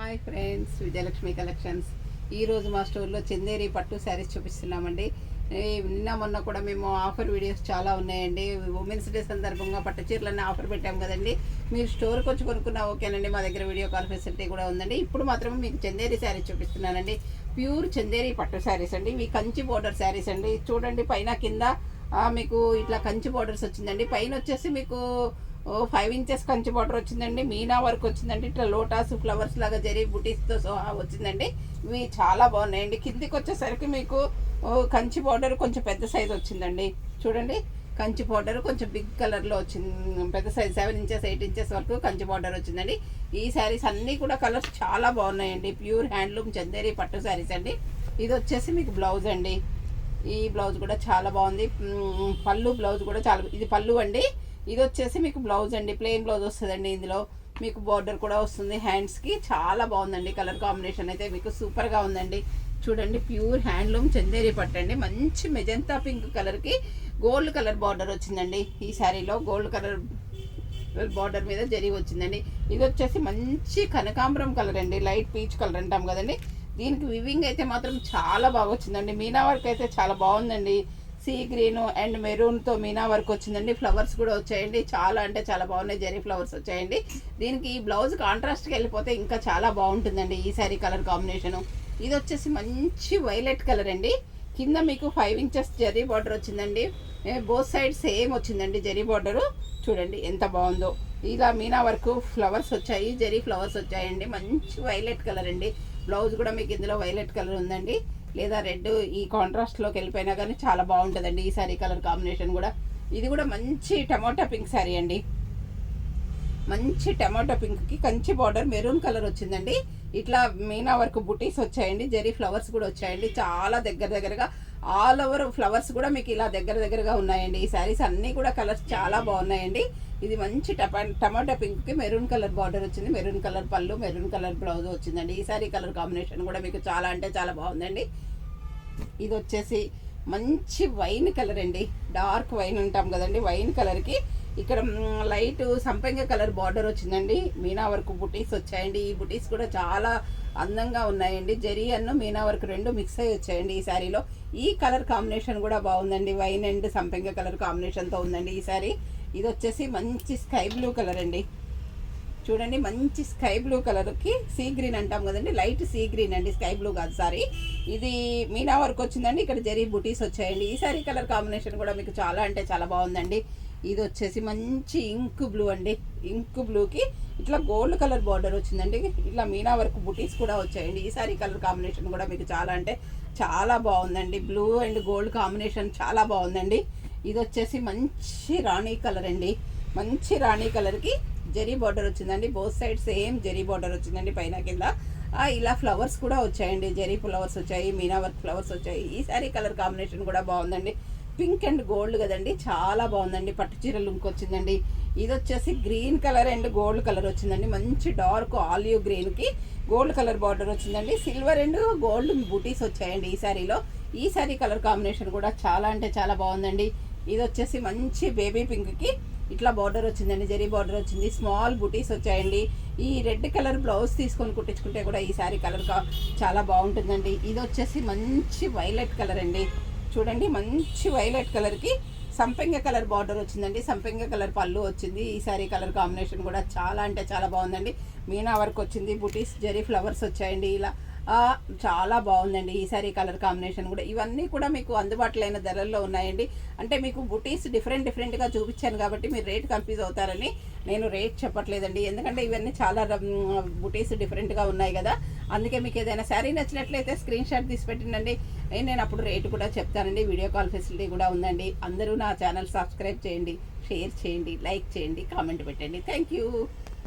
Hi friends, Vijayalakshmi collections. ఈరోజు మా స్టోర్లో చందేరి పట్టు శారీస్ చూపిస్తున్నామండి. నిన్న మొన్న కూడా మేము ఆఫర్ వీడియోస్ చాలా ఉన్నాయండి. ఉమెన్స్ డే సందర్భంగా పట్టు చీరలన్నీ ఆఫర్ పెట్టాము కదండి. మీరు స్టోర్కి వచ్చి కొనుక్కున్నా ఓకేనండి, మా దగ్గర వీడియో కాల్ ఫెసిలిటీ కూడా ఉందండి. ఇప్పుడు మాత్రం మీకు చందేరి శారీస్ చూపిస్తున్నానండి. ప్యూర్ చందేరి పట్టు శారీస్ అండి. ఇవి కంచి బోర్డర్ శారీస్ అండి. చూడండి, పైన కింద మీకు ఇట్లా కంచి బోర్డర్స్ వచ్చిందండి. పైన వచ్చేసి మీకు 5 ఇంచెస్ కంచి బార్డర్ వచ్చిందండి. మీనా వర్క్ వచ్చిందండి. ఇట్లా లోటాస్ ఫ్లవర్స్ లాగా జరీ బుటీస్తో సహా వచ్చిందండి. ఇవి చాలా బాగున్నాయండి. కిందికి వచ్చేసరికి మీకు కంచి బార్డర్ కొంచెం పెద్ద సైజ్ వచ్చిందండి. చూడండి, కంచి బార్డర్ కొంచెం బిగ్ కలర్లో వచ్చింది. పెద్ద సైజ్ 7 ఇంచెస్ 8 ఇంచెస్ వరకు కంచి బార్డర్ వచ్చిందండి. ఈ శారీస్ అన్నీ కూడా కలర్స్ చాలా బాగున్నాయండి. ప్యూర్ హ్యాండ్లూమ్ చందేరి పట్టు శారీస్ అండి. ఇది వచ్చేసి మీకు బ్లౌజ్ అండి. ఈ బ్లౌజ్ కూడా చాలా బాగుంది. పళ్ళు బ్లౌజ్ కూడా చాలా, ఇది పళ్ళు అండి. ఇది వచ్చేసి మీకు బ్లౌజ్ అండి. ప్లెయిన్ బ్లౌజ్ వస్తుందండి. ఇందులో మీకు బార్డర్ కూడా వస్తుంది హ్యాండ్స్కి. చాలా బాగుందండి. కలర్ కాంబినేషన్ అయితే మీకు సూపర్గా ఉందండి. చూడండి, ప్యూర్ హ్యాండ్లూమ్ చందేరి పట్టండి. మంచి మెజంతా పింక్ కలర్కి గోల్డ్ కలర్ బార్డర్ వచ్చిందండి. ఈ శారీలో గోల్డ్ కలర్ బార్డర్ మీద జరీ వచ్చిందండి. ఇది వచ్చేసి మంచి కనకాంబరం కలర్ అండి. లైట్ పీచ్ కలర్ అంటాం కదండి. దీనికి వివింగ్ అయితే మాత్రం చాలా బాగా వచ్చిందండి. మీనా వర్క్ అయితే చాలా బాగుందండి. సీ గ్రీన్ అండ్ మెరూన్తో మీనా వర్క్ వచ్చిందండి. ఫ్లవర్స్ కూడా వచ్చాయండి. చాలా అంటే చాలా బాగున్నాయి. జెరీ ఫ్లవర్స్ వచ్చాయండి. దీనికి ఈ బ్లౌజ్ కాంట్రాస్ట్కి వెళ్ళిపోతే ఇంకా చాలా బాగుంటుందండి ఈ శారీ కలర్ కాంబినేషను. ఇది వచ్చేసి మంచి వైలెట్ కలర్ అండి. కింద మీకు 5 ఇంచెస్ జెరీ బార్డర్ వచ్చిందండి. బోత్ సైడ్ సేమ్ వచ్చిందండి జెరీ బార్డరు. చూడండి ఎంత బాగుందో. ఇలా మీనా వర్క్ ఫ్లవర్స్ వచ్చాయి, జెరీ ఫ్లవర్స్ వచ్చాయండి. మంచి వైలెట్ కలర్ అండి. బ్లౌజ్ కూడా మీకు ఇందులో వైలెట్ కలర్ ఉందండి, లేదా రెడ్ ఈ కాంట్రాస్ట్లోకి వెళ్ళిపోయినా కానీ చాలా బాగుంటుందండి ఈ శారీ కలర్ కాంబినేషన్ కూడా. ఇది కూడా మంచి టమాటా పింక్ శారీ అండి. మంచి టమాటా పింక్కి కంచి బార్డర్ మెరూన్ కలర్ వచ్చిందండి. ఇట్లా మీనా వర్క్ బుటీస్ వచ్చాయండి. జెరీ ఫ్లవర్స్ కూడా వచ్చాయండి. చాలా దగ్గరగా ఆల్ ఓవర్ ఫ్లవర్స్ కూడా మీకు ఇలా దగ్గరగా ఉన్నాయండి. ఈ శారీస్ అన్నీ కూడా కలర్స్ చాలా బాగున్నాయండి. ఇది మంచి టమాటా పింక్కి మెరూన్ కలర్ బార్డర్ వచ్చింది. మెరూన్ కలర్ పళ్ళు, మెరూన్ కలర్ బ్లౌజ్ వచ్చిందండి. ఈ శారీ కలర్ కాంబినేషన్ కూడా మీకు చాలా అంటే చాలా బాగుందండి. ఇది వచ్చేసి మంచి వైన్ కలర్ అండి. డార్క్ వైన్ అంటాం కదండి. వైన్ కలర్కి ఇక్కడ లైట్ సంపెంగ కలర్ బార్డర్ వచ్చిందండి. మీనా వర్క్ బుటీస్ వచ్చాయండి. ఈ బుటీస్ కూడా చాలా అందంగా ఉన్నాయండి. జరీ అన్ను మీనా వర్క్ రెండు మిక్స్ అయ్యి వచ్చాయండి ఈ శారీలో. ఈ కలర్ కాంబినేషన్ కూడా బాగుందండి. వైన్ అండ్ సంపెంగ కలర్ కాంబినేషన్తో ఉందండి ఈ శారీ. ఇది వచ్చేసి మంచి స్కై బ్లూ కలర్ అండి. చూడండి, మంచి స్కై బ్లూ కలర్కి సీ గ్రీన్ అంటాం కదండి. లైట్ సీ గ్రీన్ అండి, స్కై బ్లూ కాదు సారీ. ఇది మీనా వర్క్ వచ్చిందండి. ఇక్కడ జరీ బుటీస్ వచ్చాయండి. ఈ శారీ కలర్ కాంబినేషన్ కూడా మీకు చాలా అంటే చాలా బాగుందండి. ఇది వచ్చేసి మంచి ఇంక్ బ్లూ అండి. ఇంక్ బ్లూకి ఇట్లా గోల్డ్ కలర్ బార్డర్ వచ్చిందండి. ఇట్లా మీనా వర్క్ బుటీస్ కూడా వచ్చాయండి. ఈ శారీ కలర్ కాంబినేషన్ కూడా మీకు చాలా అంటే చాలా బాగుందండి. బ్లూ అండ్ గోల్డ్ కాంబినేషన్ చాలా బాగుందండి. ఇది వచ్చేసి మంచి రాణి కలర్ అండి. మంచి రాణి కలర్కి జెరీ బార్డర్ వచ్చిందండి. Both side same zari border వచ్చిందండి. పైన కింద ఇలా ఫ్లవర్స్ కూడా వచ్చాయండి. జెరీ ఫ్లవర్స్ వచ్చాయి, మీనా వర్క్ ఫ్లవర్స్ వచ్చాయి. ఈ శారీ కలర్ కాంబినేషన్ కూడా బాగుందండి. పింక్ అండ్ గోల్డ్ కదండి, చాలా బాగుందండి. పట్టు చీర లుక్ వచ్చిందండి. ఇది వచ్చేసి green colour and gold colour వచ్చిందండి. మంచి డార్క్ ఆలివ్ గ్రీన్కి గోల్డ్ కలర్ బార్డర్ వచ్చిందండి. సిల్వర్ అండ్ గోల్డ్ బూటీస్ వచ్చాయండి ఈ శారీలో. ఈ శారీ కలర్ కాంబినేషన్ కూడా చాలా అంటే చాలా బాగుందండి. ఇది వచ్చేసి మంచి బేబీ పింక్కి ఇట్లా బార్డర్ వచ్చిందండి. జరీ బార్డర్ వచ్చింది. స్మాల్ బుటీస్ వచ్చాయండి. ఈ రెడ్ కలర్ బ్లౌజ్ తీసుకొని కుట్టించుకుంటే కూడా ఈ శారీ కలర్ చాలా బాగుంటుందండి. ఇది వచ్చేసి మంచి వైలెట్ కలర్ అండి. చూడండి, మంచి వైలెట్ కలర్కి సంపెంగ కలర్ బార్డర్ వచ్చిందండి. సంపెంగ కలర్ పళ్ళు వచ్చింది. ఈ శారీ కలర్ కాంబినేషన్ కూడా చాలా అంటే చాలా బాగుందండి. మీనా వర్క్ వచ్చింది. బుటీస్ జరీ ఫ్లవర్స్ వచ్చాయండి. ఇలా చాలా బాగుందండి ఈ శారీ కలర్ కాంబినేషన్ కూడా. ఇవన్నీ కూడా మీకు అందుబాటులో అయిన ధరల్లో ఉన్నాయండి. అంటే మీకు బుటీస్ డిఫరెంట్గా చూపించాను కాబట్టి మీరు రేట్ కన్ఫ్యూజ్ అవుతారని నేను రేట్ చెప్పట్లేదండి. ఎందుకంటే ఇవన్నీ చాలా బుటీస్ డిఫరెంట్గా ఉన్నాయి కదా. అందుకే మీకు ఏదైనా శారీ నచ్చినట్లయితే స్క్రీన్ షాట్ తీసి పెట్టండి. నేను అప్పుడు రేటు కూడా చెప్తానండి. వీడియో కాల్ ఫెసిలిటీ కూడా ఉందండి. అందరూ నా ఛానల్ సబ్స్క్రైబ్ చేయండి, షేర్ చేయండి, లైక్ చేయండి, కామెంట్ పెట్టండి. Thank you.